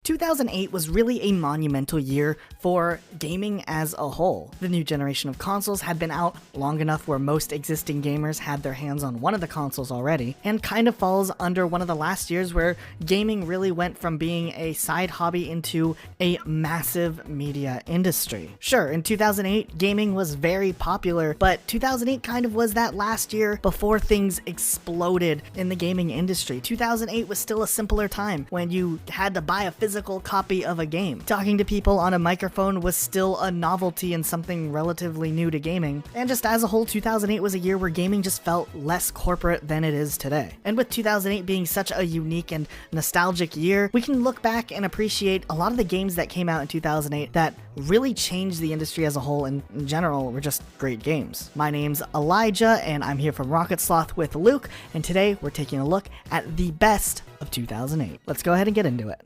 2008 was really a monumental year for gaming as a whole. The new generation of consoles had been out long enough where most existing gamers had their hands on one of the consoles already, and kind of falls under one of the last years where gaming really went from being a side hobby into a massive media industry. Sure, in 2008, gaming was very popular, but 2008 kind of was that last year before things exploded in the gaming industry. 2008 was still a simpler time when you had to buy a physical copy of a game. Talking to people on a microphone was still a novelty and something relatively new to gaming. And just as a whole, 2008 was a year where gaming just felt less corporate than it is today. And with 2008 being such a unique and nostalgic year, we can look back and appreciate a lot of the games that came out in 2008 that really changed the industry as a whole, and in general were just great games. My name's Elijah, and I'm here from Rocket Sloth with Luke, and today we're taking a look at the best of 2008. Let's go ahead and get into it.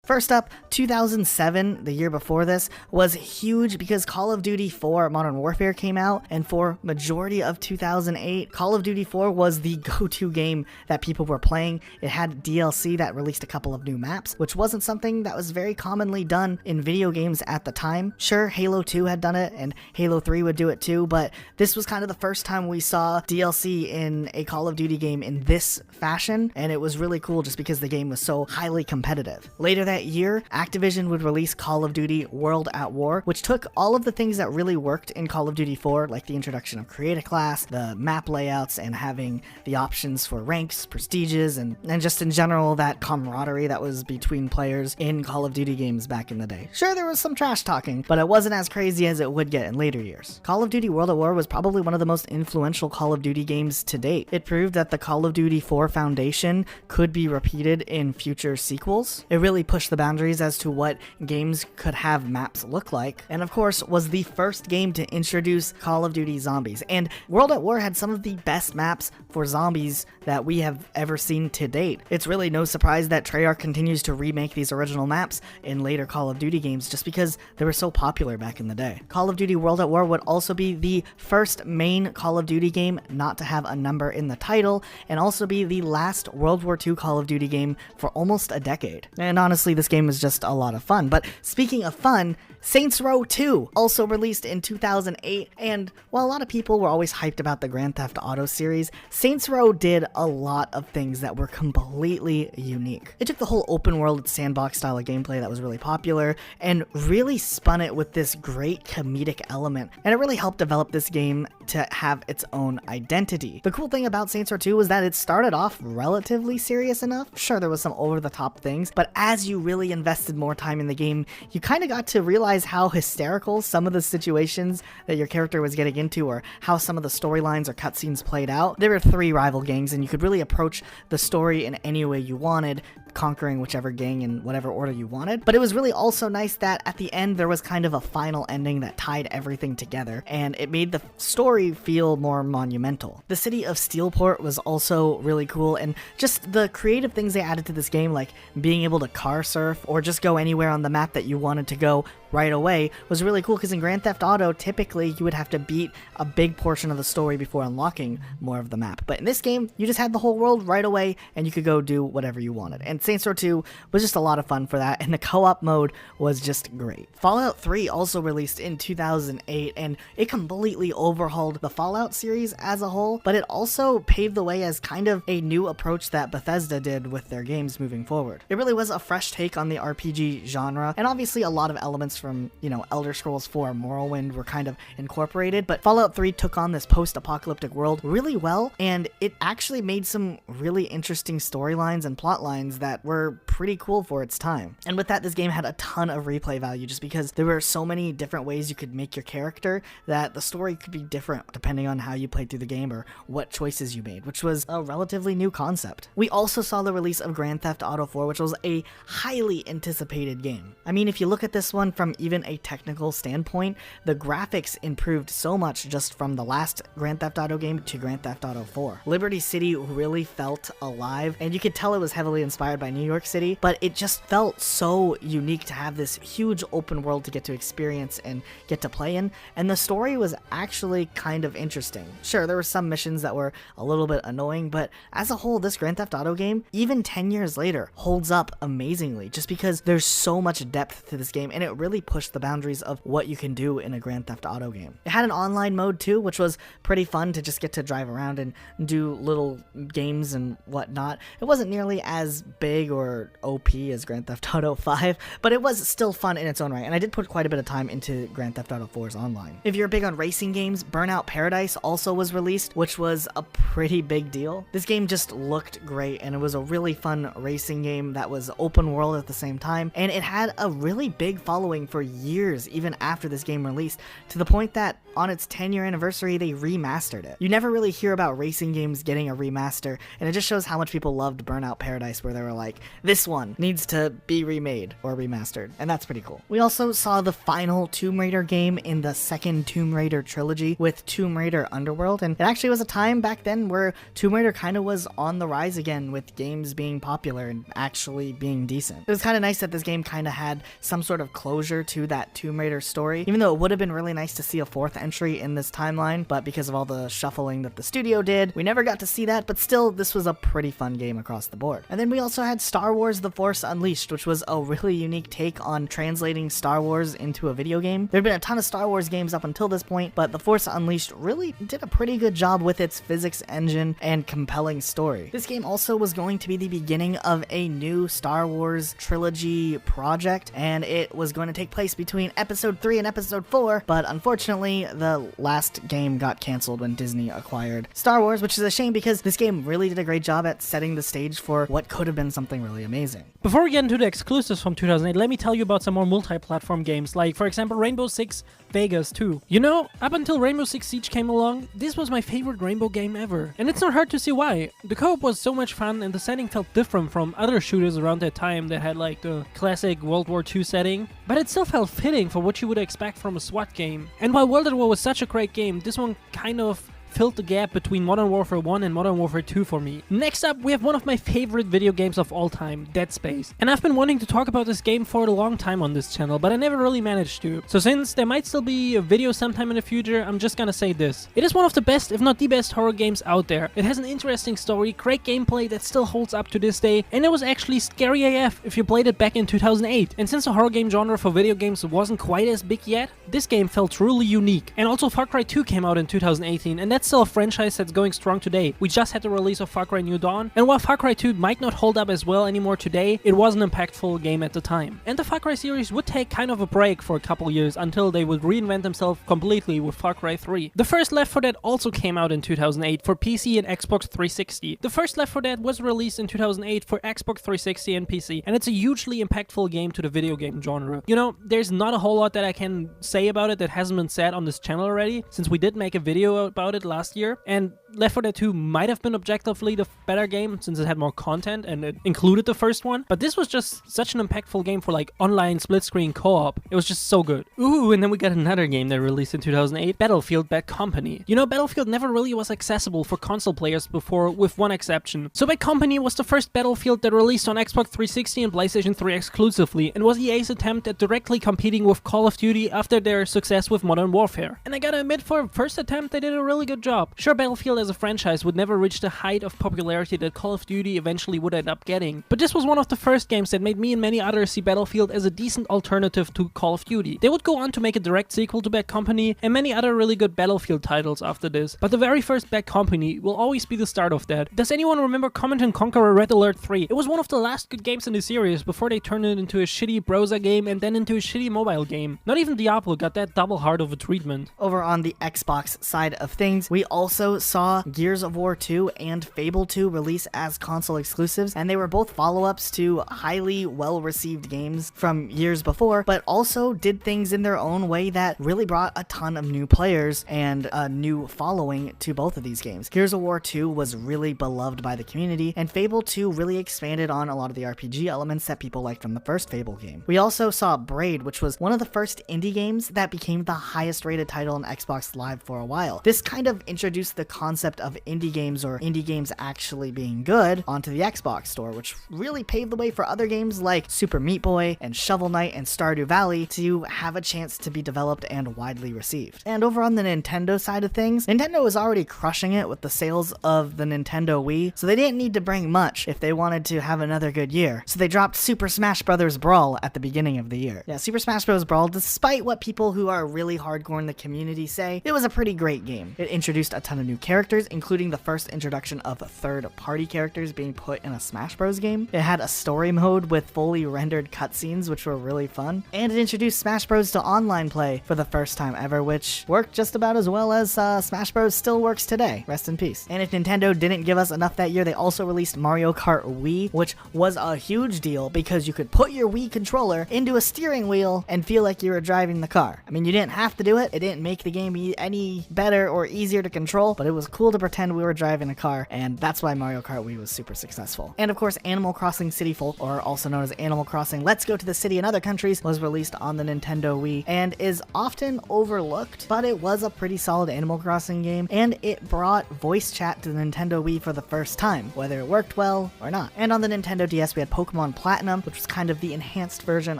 First up, 2007, the year before this, was huge because Call of Duty 4 Modern Warfare came out, and for majority of 2008, Call of Duty 4 was the go-to game that people were playing. It had DLC that released a couple of new maps, which wasn't something that was very commonly done in video games at the time. Sure, Halo 2 had done it, and Halo 3 would do it too, but this was kind of the first time we saw DLC in a Call of Duty game in this fashion, and it was really cool just because the game was so highly competitive. Later that year, Activision would release Call of Duty World at War, which took all of the things that really worked in Call of Duty 4, like the introduction of Create a Class, the map layouts, and having the options for ranks, prestiges, and just in general that camaraderie that was between players in Call of Duty games back in the day. Sure, there was some trash talking, but it wasn't as crazy as it would get in later years. Call of Duty World at War was probably one of the most influential Call of Duty games to date. It proved that the Call of Duty 4 foundation could be repeated in future sequels. It really pushed the boundaries as to what games could have maps look like, and of course was the first game to introduce Call of Duty Zombies. And World at War had some of the best maps for zombies that we have ever seen to date. It's really no surprise that Treyarch continues to remake these original maps in later Call of Duty games just because they were so popular back in the day. Call of Duty World at War would also be the first main Call of Duty game not to have a number in the title, and also be the last World War II Call of Duty game for almost a decade. And honestly, this game was just a lot of fun. But speaking of fun, Saints Row 2 also released in 2008, and while a lot of people were always hyped about the Grand Theft Auto series, Saints Row did a lot of things that were completely unique. It took the whole open world sandbox style of gameplay that was really popular and really spun it with this great comedic element, and it really helped develop this game to have its own identity. The cool thing about Saints Row 2 was that it started off relatively serious enough. Sure, there was some over-the-top things, but as you really invested more time in the game, you kind of got to realize how hysterical some of the situations that your character was getting into, or how some of the storylines or cutscenes played out. There were 3 rival gangs, and you could really approach the story in any way you wanted, conquering whichever gang in whatever order you wanted. But it was really also nice that at the end there was kind of a final ending that tied everything together, and it made the story feel more monumental. The city of Steelport was also really cool, and just the creative things they added to this game, like being able to car surf or just go anywhere on the map that you wanted to go right away, was really cool, because in Grand Theft Auto, typically you would have to beat a big portion of the story before unlocking more of the map. But in this game, you just had the whole world right away, and you could go do whatever you wanted. And Saints Row 2 was just a lot of fun for that, and the co-op mode was just great. Fallout 3 also released in 2008, and it completely overhauled the Fallout series as a whole, but it also paved the way as kind of a new approach that Bethesda did with their games moving forward. It really was a fresh take on the RPG genre, and obviously a lot of elements from, Elder Scrolls 4 Morrowind were kind of incorporated, but Fallout 3 took on this post-apocalyptic world really well, and it actually made some really interesting storylines and plot lines that were pretty cool for its time. And with that, this game had a ton of replay value just because there were so many different ways you could make your character that the story could be different depending on how you played through the game or what choices you made, which was a relatively new concept. We also saw the release of Grand Theft Auto 4, which was a highly anticipated game. I mean, if you look at this one from from even a technical standpoint, the graphics improved so much just from the last Grand Theft Auto game to Grand Theft Auto 4. Liberty City really felt alive, and you could tell it was heavily inspired by New York City, but it just felt so unique to have this huge open world to get to experience and get to play in, and the story was actually kind of interesting. Sure, there were some missions that were a little bit annoying, but as a whole, this Grand Theft Auto game, even 10 years later, holds up amazingly just because there's so much depth to this game, and it really pushed the boundaries of what you can do in a Grand Theft Auto game. It had an online mode too, which was pretty fun to just get to drive around and do little games and whatnot. It wasn't nearly as big or OP as Grand Theft Auto 5, but it was still fun in its own right, and I did put quite a bit of time into Grand Theft Auto 4's online. If you're big on racing games, Burnout Paradise also was released, which was a pretty big deal. This game just looked great, and it was a really fun racing game that was open world at the same time, and it had a really big following for years even after this game released, to the point that on its 10-year anniversary they remastered it. You never really hear about racing games getting a remaster, and it just shows how much people loved Burnout Paradise, where they were like, this one needs to be remade or remastered, and that's pretty cool. We also saw the final Tomb Raider game in the second Tomb Raider trilogy with Tomb Raider Underworld, and it actually was a time back then where Tomb Raider kind of was on the rise again with games being popular and actually being decent. It was kind of nice that this game kind of had some sort of closure to that Tomb Raider story, even though it would have been really nice to see a fourth entry in this timeline, but because of all the shuffling that the studio did, we never got to see that, but still, this was a pretty fun game across the board. And then we also had Star Wars The Force Unleashed, which was a really unique take on translating Star Wars into a video game. There had been a ton of Star Wars games up until this point, but The Force Unleashed really did a pretty good job with its physics engine and compelling story. This game also was going to be the beginning of a new Star Wars trilogy project, and it was going to take place between Episode 3 and Episode 4, but unfortunately, the last game got canceled when Disney acquired Star Wars, which is a shame because this game really did a great job at setting the stage for what could have been something really amazing. Before we get into the exclusives from 2008, let me tell you about some more multi-platform games, like for example Rainbow Six Vegas 2. You know, up until Rainbow Six Siege came along, this was my favorite Rainbow game ever. And it's not hard to see why. The co-op was so much fun and the setting felt different from other shooters around that time that had like the classic World War II setting, but it still felt fitting for what you would expect from a SWAT game. And while World at War was such a great game, this one kind of filled the gap between Modern Warfare 1 and Modern Warfare 2 for me. Next up, we have one of my favorite video games of all time, Dead Space. And I've been wanting to talk about this game for a long time on this channel, but I never really managed to. So since there might still be a video sometime in the future, I'm just gonna say this. It is one of the best, if not the best, horror games out there. It has an interesting story, great gameplay that still holds up to this day, and it was actually scary AF if you played it back in 2008. And since the horror game genre for video games wasn't quite as big yet, this game felt truly unique. And also Far Cry 2 came out in 2018, and that's still a franchise that's going strong today. We just had the release of Far Cry New Dawn, and while Far Cry 2 might not hold up as well anymore today, it was an impactful game at the time. And the Far Cry series would take kind of a break for a couple years until they would reinvent themselves completely with Far Cry 3. The first Left 4 Dead also came out in 2008 for PC and Xbox 360. The first Left 4 Dead was released in 2008 for Xbox 360 and PC, and it's a hugely impactful game to the video game genre. You know, there's not a whole lot that I can say about it that hasn't been said on this channel already, since we did make a video about it last year, and Left 4 Dead 2 might have been objectively the better game since it had more content and it included the first one, but this was just such an impactful game for like online split-screen co-op. It was just so good. Ooh, and then we got another game that released in 2008, Battlefield Bad Company. You know, Battlefield never really was accessible for console players before, with one exception. So Bad Company was the first Battlefield that released on Xbox 360 and PlayStation 3 exclusively, and was EA's attempt at directly competing with Call of Duty after their success with Modern Warfare. And I gotta admit, for a first attempt, they did a really good job. Sure, Battlefield as a franchise would never reach the height of popularity that Call of Duty eventually would end up getting, but this was one of the first games that made me and many others see Battlefield as a decent alternative to Call of Duty. They would go on to make a direct sequel to Bad Company and many other really good Battlefield titles after this, but the very first Bad Company will always be the start of that. Does anyone remember Command & Conquer Red Alert 3? It was one of the last good games in the series before they turned it into a shitty browser game and then into a shitty mobile game. Not even Diablo got that double hard of a treatment. Over on the Xbox side of things, We also saw Gears of War 2 and Fable 2 release as console exclusives, and they were both follow-ups to highly well-received games from years before, but also did things in their own way that really brought a ton of new players and a new following to both of these games. Gears of War 2 was really beloved by the community, and Fable 2 really expanded on a lot of the RPG elements that people liked from the first Fable game. We also saw Braid, which was one of the first indie games that became the highest rated title on Xbox Live for a while. This kind of introduced the concept of indie games, or indie games actually being good, onto the Xbox store, which really paved the way for other games like Super Meat Boy and Shovel Knight and Stardew Valley to have a chance to be developed and widely received. And over on the Nintendo side of things, Nintendo was already crushing it with the sales of the Nintendo Wii, so they didn't need to bring much if they wanted to have another good year. So they dropped Super Smash Bros. Brawl at the beginning of the year. Yeah, Super Smash Bros. Brawl, despite what people who are really hardcore in the community say, it was a pretty great game. It introduced a ton of new characters, including the first introduction of third-party characters being put in a Smash Bros. Game. It had a story mode with fully rendered cutscenes, which were really fun, and it introduced Smash Bros. To online play for the first time ever, which worked just about as well as Smash Bros. Still works today. Rest in peace. And if Nintendo didn't give us enough that year, they also released Mario Kart Wii, which was a huge deal because you could put your Wii controller into a steering wheel and feel like you were driving the car. I mean, you didn't have to do it. It didn't make the game any better or easier to control, but it was cool to pretend we were driving a car, and that's why Mario Kart Wii was super successful. And of course, Animal Crossing City Folk, or also known as Animal Crossing Let's Go to the City in other countries, was released on the Nintendo Wii and is often overlooked, but it was a pretty solid Animal Crossing game, and it brought voice chat to the Nintendo Wii for the first time, whether it worked well or not. And on the Nintendo DS, we had Pokemon Platinum, which was kind of the enhanced version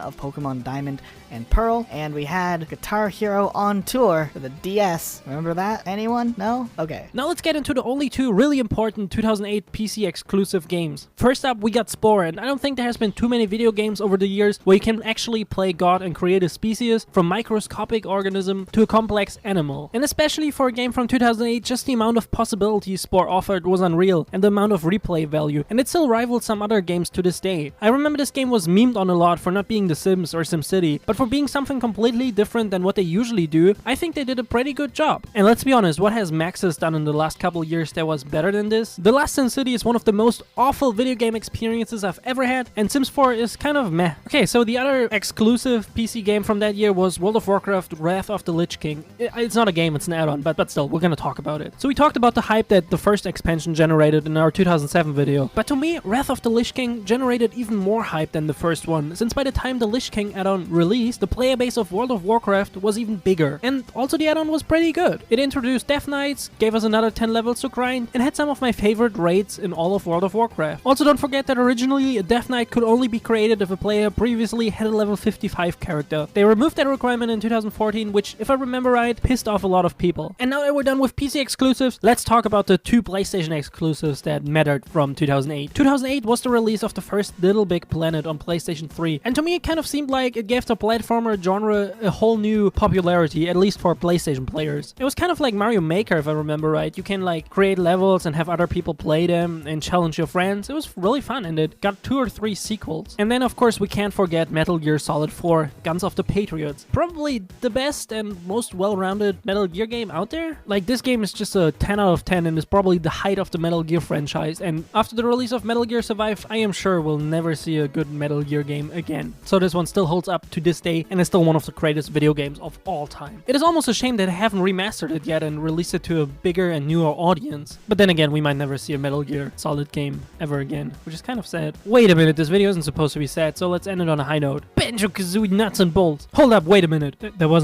of Pokemon Diamond and Pearl, and we had Guitar Hero on Tour for the DS. Remember that? Anyone? No? Okay. Now let's get into the only two really important 2008 PC exclusive games. First up, we got Spore, and I don't think there has been too many video games over the years where you can actually play God and create a species from microscopic organism to a complex animal. And especially for a game from 2008, just the amount of possibilities Spore offered was unreal, and the amount of replay value, and it still rivals some other games to this day. I remember this game was memed on a lot for not being The Sims or SimCity, but for being something completely different than what they usually do, I think they did a pretty good job. And let's be honest, what has Maxis done in the last couple years that was better than this? The last SimCity is one of the most awful video game experiences I've ever had, and Sims 4 is kind of meh. Okay, so the other exclusive PC game from that year was World of Warcraft Wrath of the Lich King. It's not a game, it's an add-on, but still, we're gonna talk about it. So we talked about the hype that the first expansion generated in our 2007 video, but to me, Wrath of the Lich King generated even more hype than the first one, since by the time the Lich King add-on released, the player base of World of Warcraft was even bigger, and also the add-on was pretty good. It introduced Death Knights, gave us another 10 levels to grind, and had some of my favorite raids in all of World of Warcraft. Also, don't forget that originally a Death Knight could only be created if a player previously had a level 55 character. They removed that requirement in 2014, which, if I remember right, pissed off a lot of people. And now that we're done with PC exclusives, let's talk about the two PlayStation exclusives that mattered from 2008. 2008 was the release of the first Little Big Planet on PlayStation 3, and to me it kind of seemed like it gave the platformer genre a whole new popularity, at least for PlayStation players. It was kind of like Mario Maker, if I remember right. You can like create levels and have other people play them and challenge your friends. It was really fun, and it got 2 or 3 sequels. And then of course we can't forget Metal Gear Solid 4 Guns of the Patriots. Probably the best and most well-rounded Metal Gear game out there. Like, this game is just a 10 out of 10 and is probably the height of the Metal Gear franchise, and after the release of Metal Gear Survive, I am sure we'll never see a good Metal Gear game again. So this one still holds up to this day and is still one of the greatest video games of all time. It is almost a shame that I haven't remastered it yet and released it to a bigger and newer audience. But then again, we might never see a Metal Gear Solid game ever again, which is kind of sad. Wait a minute, this video isn't supposed to be sad, so let's end it on a high note. Banjo-Kazooie nuts and bolts. Hold up, wait a minute. There was